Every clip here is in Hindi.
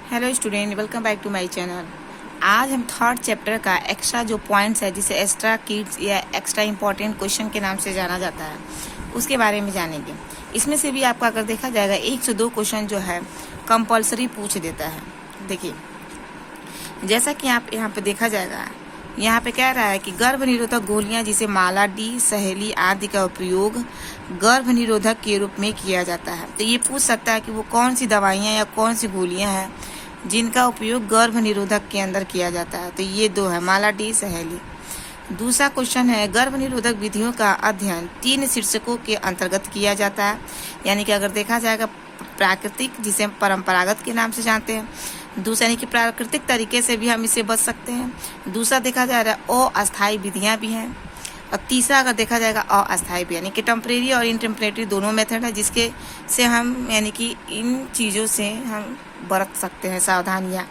Hello student, welcome back to my channel. आज हम थर्ड चैप्टर का एक्स्ट्रा जो पॉइंट्स है, जिसे एक्स्ट्रा किड्स या एक्स्ट्रा इंपॉर्टेंट क्वेश्चन के नाम से जाना जाता है, उसके बारे में जानेंगे। इसमें से भी आपका अगर देखा जाएगा 1 से 2 क्वेश्चन जो है कंपलसरी पूछ देता है। देखिए, जैसा कि आप यहाँ पे देखा जाएगा, यहाँ पे कह रहा है कि गर्भ निरोधक गोलियां जिसे माला डी, सहेली आदि का उपयोग गर्भ निरोधक के रूप में किया जाता है। तो ये पूछ सकता है कि वो कौन सी दवाइयाँ या कौन सी गोलियां हैं जिनका उपयोग गर्भ निरोधक के अंदर किया जाता है। तो ये 2 है, माला डी, सहेली। दूसरा क्वेश्चन है, गर्भ निरोधक विधियों का अध्ययन 3 शीर्षकों के अंतर्गत किया जाता है। यानी कि अगर देखा जाएगा प्राकृतिक, जिसे हम परंपरागत के नाम से जानते हैं। दूसरा, यानी कि प्राकृतिक तरीके से भी हम इसे बच सकते हैं। दूसरा देखा जा रहा है अस्थायी विधियां भी हैं। और तीसरा अगर देखा जाएगा अस्थायी भी, यानी कि टेम्परेरी और इनटेम्परेरी दोनों मेथड है, जिसके से हम यानी कि इन चीज़ों से हम बरत सकते हैं सावधानियाँ।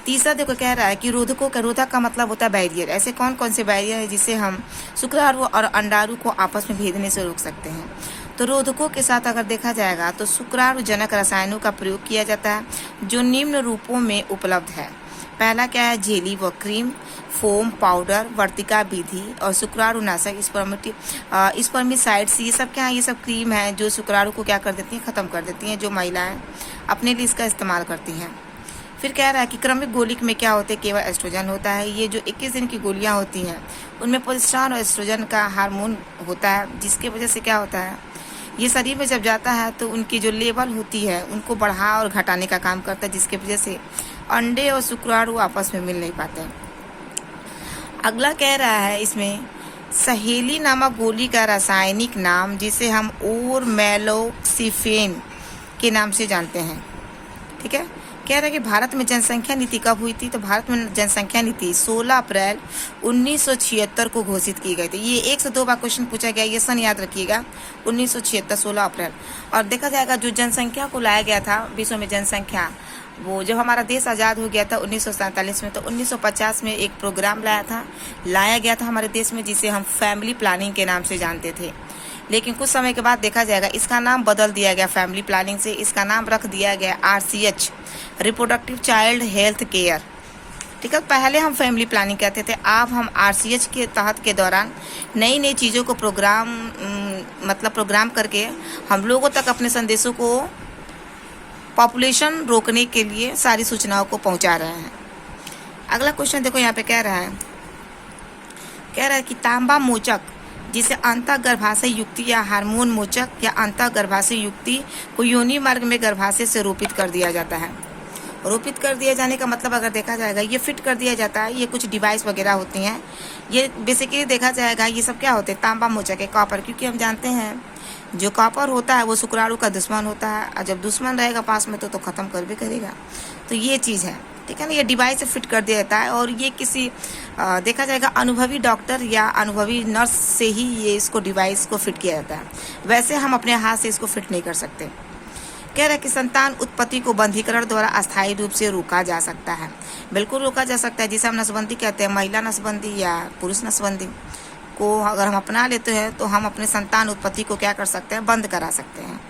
तीसरा देखो कह रहा है कि रोधकों का, रोधक का मतलब होता है बैरियर। ऐसे कौन कौन से बैरियर है जिसे हम शुक्राणु और अंडाणु को आपस में भेदने से रोक सकते हैं। तो रोधकों के साथ अगर देखा जाएगा तो शुक्राणुजनक रसायनों का प्रयोग किया जाता है, जो निम्न रूपों में उपलब्ध है। पहला क्या है, जेली व क्रीम, फोम, पाउडर, वर्तिका विधि और शुक्राणुनाशक, स्पर्मिसाइड्स। ये सब क्या है, ये सब क्रीम है जो शुक्राणु को क्या कर देती हैं, ख़त्म कर देती हैं, जो महिलाएं अपने लिए इसका इस्तेमाल करती हैं। फिर कह रहा है कि क्रमिक गोलिक में क्या होते हैं, केवल एस्ट्रोजन होता है। ये जो 21 दिन की गोलियां होती हैं, उनमें प्रोजेस्टेरॉन और एस्ट्रोजन का हार्मोन होता है, जिसके वजह से क्या होता है, ये शरीर में जब जाता है तो उनकी जो लेवल होती है उनको बढ़ा और घटाने का काम करता है, जिसके वजह से अंडे और शुक्राणु आपस में मिल नहीं पाते। अगला कह रहा है इसमें, सहेली नामक गोली का रासायनिक नाम, जिसे हम ओरमेलोक्सिफेन के नाम से जानते हैं। ठीक है, कह रहा है कि भारत में जनसंख्या नीति कब हुई थी। तो भारत में जनसंख्या नीति 16 अप्रैल 1976 को घोषित की गई थी। ये 1 से 2 बार क्वेश्चन पूछा गया, ये सन याद रखिएगा, 1976, 16 अप्रैल। और देखा जाएगा जो जनसंख्या को लाया गया था विश्व में जनसंख्या, वो जब हमारा देश आज़ाद हो गया था 1947 में, तो 1950 में एक प्रोग्राम लाया गया था हमारे देश में, जिसे हम फैमिली प्लानिंग के नाम से जानते थे। लेकिन कुछ समय के बाद देखा जाएगा इसका नाम बदल दिया गया, फैमिली प्लानिंग से इसका नाम रख दिया गया RCH, reproductive child health care. ठीक है, पहले हम फैमिली प्लानिंग कहते थे, अब हम RCH के तहत के दौरान नई नई चीज़ों को प्रोग्राम करके हम लोगों तक अपने संदेशों को, पॉपुलेशन रोकने के लिए सारी सूचनाओं को पहुंचा रहे हैं। अगला क्वेश्चन देखो, यहाँ पे कह रहा है कि तांबा मोचक, जिसे अंतःगर्भाशय युक्ति या हार्मोन मोचक या अंतःगर्भाशय युक्ति को योनि मार्ग में गर्भाशय से रोपित कर दिया जाता है। रोपित कर दिया जाने का मतलब अगर देखा जाएगा, ये फिट कर दिया जाता है। ये कुछ डिवाइस वगैरह होती हैं, ये बेसिकली देखा जाएगा ये सब क्या होते हैं, तांबा मोचक है, कॉपर। क्योंकि हम जानते हैं जो कॉपर होता है वो शुक्राणु का दुश्मन होता है, और जब दुश्मन रहेगा पास में तो ख़त्म कर भी करेगा। तो ये चीज़ है, ठीक है ना, ये डिवाइस से फिट कर दिया जाता है। और ये किसी देखा जाएगा अनुभवी डॉक्टर या अनुभवी नर्स से ही ये इसको डिवाइस को फिट किया जाता है। वैसे हम अपने हाथ से इसको फिट नहीं कर सकते। कह रहा है कि संतान उत्पत्ति को बंधीकरण द्वारा अस्थायी रूप से रोका जा सकता है। बिल्कुल रोका जा सकता है, जिसे हम नसबंदी कहते हैं। महिला नसबंदी या पुरुष नसबंदी को अगर हम अपना लेते हैं तो हम अपने संतान उत्पत्ति को क्या कर सकते हैं, बंद करा सकते हैं।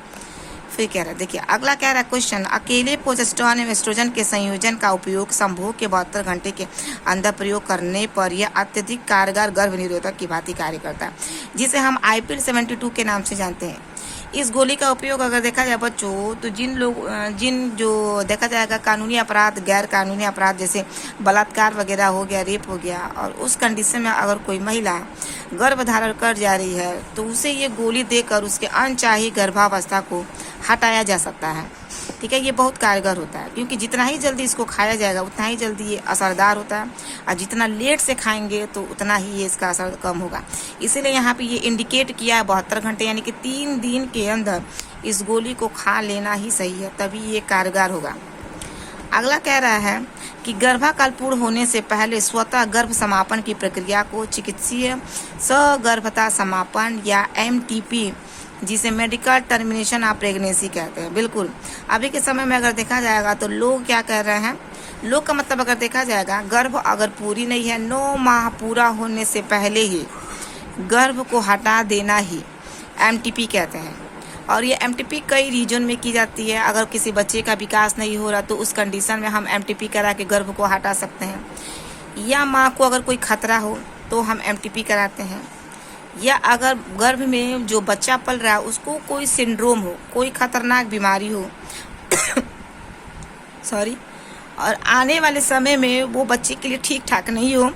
फिर कह रहा है, देखिए अगला कह रहा है क्वेश्चन, अकेले प्रोजेस्टेरॉन एवं एस्ट्रोजन के संयोजन का उपयोग संभोग के 72 घंटे के अंदर प्रयोग करने पर यह अत्यधिक कारगर गर्भ निरोधक की भांति कार्य करता है, जिसे हम IPL 72 के नाम से जानते हैं। इस गोली का उपयोग अगर देखा जाए बच्चों, तो जिन जो देखा जाएगा कानूनी अपराध, गैर कानूनी अपराध, जैसे बलात्कार वगैरह हो गया, रेप हो गया, और उस कंडीशन में अगर कोई महिला गर्भ धारण कर जा रही है तो उसे ये गोली देकर उसके अनचाही गर्भावस्था को हटाया जा सकता है। ठीक है, ये बहुत कारगर होता है, क्योंकि जितना ही जल्दी इसको खाया जाएगा उतना ही जल्दी ये असरदार होता है, और जितना लेट से खाएंगे तो उतना ही ये इसका असर कम होगा। इसीलिए यहाँ पे ये इंडिकेट किया है 72 घंटे, यानी कि 3 दिन के अंदर इस गोली को खा लेना ही सही है, तभी ये कारगर होगा। अगला कह रहा है कि गर्भाकाल पूर्ण होने से पहले स्वतः गर्भ समापन की प्रक्रिया को चिकित्सीय सगर्भता समापन या MTP, जिसे मेडिकल टर्मिनेशन ऑफ प्रेगनेंसी कहते हैं। बिल्कुल अभी के समय में अगर देखा जाएगा तो लोग क्या कह रहे हैं, लोग का मतलब अगर देखा जाएगा, गर्भ अगर पूरी नहीं है, 9 माह पूरा होने से पहले ही गर्भ को हटा देना ही MTP कहते हैं। और ये एमटीपी कई रीजन में की जाती है। अगर किसी बच्चे का विकास नहीं हो रहा तो उस कंडीशन में हम एमटीपी करा के गर्भ को हटा सकते हैं, या माँ को अगर कोई खतरा हो तो हम एमटीपी कराते हैं, या अगर गर्भ में जो बच्चा पल रहा है उसको कोई सिंड्रोम हो, कोई खतरनाक बीमारी हो सॉरी, और आने वाले समय में वो बच्चे के लिए ठीक ठाक नहीं हो,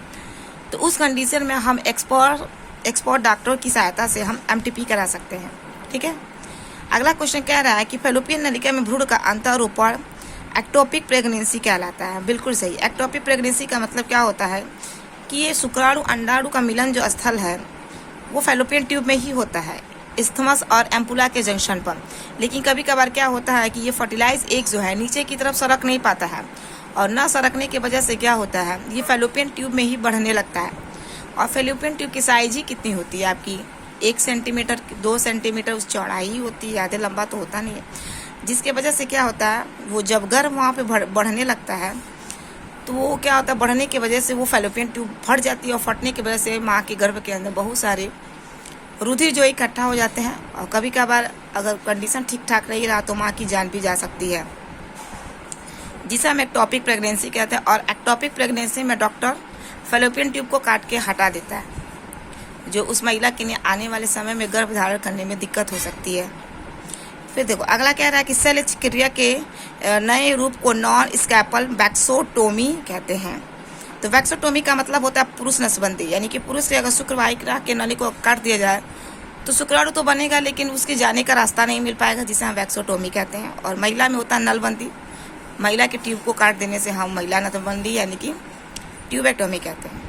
तो उस कंडीशन में हम एक्सपर्ट डॉक्टर की सहायता से हम एमटीपी करा सकते हैं। ठीक है। अगला क्वेश्चन कह रहा है कि फैलोपियन नलिका में भ्रूण का अंतःरोपण एक्टोपिक प्रेगनेंसी कहलाता है। बिल्कुल सही। एक्टोपिक प्रेगनेंसी का मतलब क्या होता है कि ये शुक्राणु अंडाणु का मिलन जो स्थल है वो फैलोपियन ट्यूब में ही होता है, इस्थमस और एम्पुला के जंक्शन पर। लेकिन कभी कभार क्या होता है कि ये फर्टिलाइज एग जो है नीचे की तरफ सरक नहीं पाता है, और ना सरकने की वजह से क्या होता है ये फैलोपियन ट्यूब में ही बढ़ने लगता है। और फैलोपियन ट्यूब की साइज ही कितनी होती है आपकी 1 सेंटीमीटर 2 सेंटीमीटर उस चौड़ाई ही होती है, ज़्यादा लंबा तो होता नहीं है। जिसके वजह से क्या होता है वो जब गर्भ वहाँ पे बढ़ने लगता है तो वो क्या होता है बढ़ने की वजह से वो फैलोपियन ट्यूब फट जाती है, और फटने की वजह से माँ के गर्भ के अंदर बहुत सारे रुधिर जो इकट्ठा हो जाते हैं, और कभी कभार अगर कंडीशन ठीक ठाक नहीं रहा तो माँ की जान भी जा सकती है, जिसे हम एक्टोपिक प्रेगनेंसी कहते हैं। और एक्टोपिक प्रेगनेंसी में डॉक्टर फैलोपियन ट्यूब को काट के हटा देता है, जो उस महिला के लिए आने वाले समय में गर्भ धारण करने में दिक्कत हो सकती है। फिर देखो अगला कह रहा है कि शल्य क्रिया के नए रूप को नॉन स्कैपल वैक्सोटोमी कहते हैं। तो वैक्सोटोमी का मतलब होता है पुरुष नसबंदी, यानी कि पुरुष से अगर शुक्रवाहिका के नली को काट दिया जाए तो शुक्राणु तो बनेगा लेकिन उसके जाने का रास्ता नहीं मिल पाएगा, जिसे हम वैक्सोटोमी कहते हैं। और महिला में होता है नलबंदी, महिला के ट्यूब को काट देने से हम महिला नलबंदी यानी कि ट्यूबेक्टोमी कहते हैं।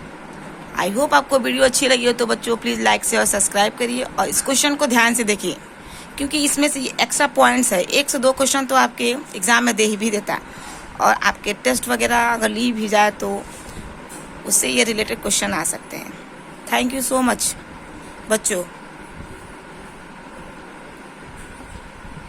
आई होप आपको वीडियो अच्छी लगी हो तो बच्चों प्लीज़ लाइक से और सब्सक्राइब करिए, और इस क्वेश्चन को ध्यान से देखिए क्योंकि इसमें से एक्स्ट्रा पॉइंट्स है। 1 से 2 क्वेश्चन तो आपके एग्जाम में दे ही भी देता है, और आपके टेस्ट वगैरह अगर ली भी जाए तो उससे ये रिलेटेड क्वेश्चन आ सकते हैं। थैंक यू सो मच बच्चों।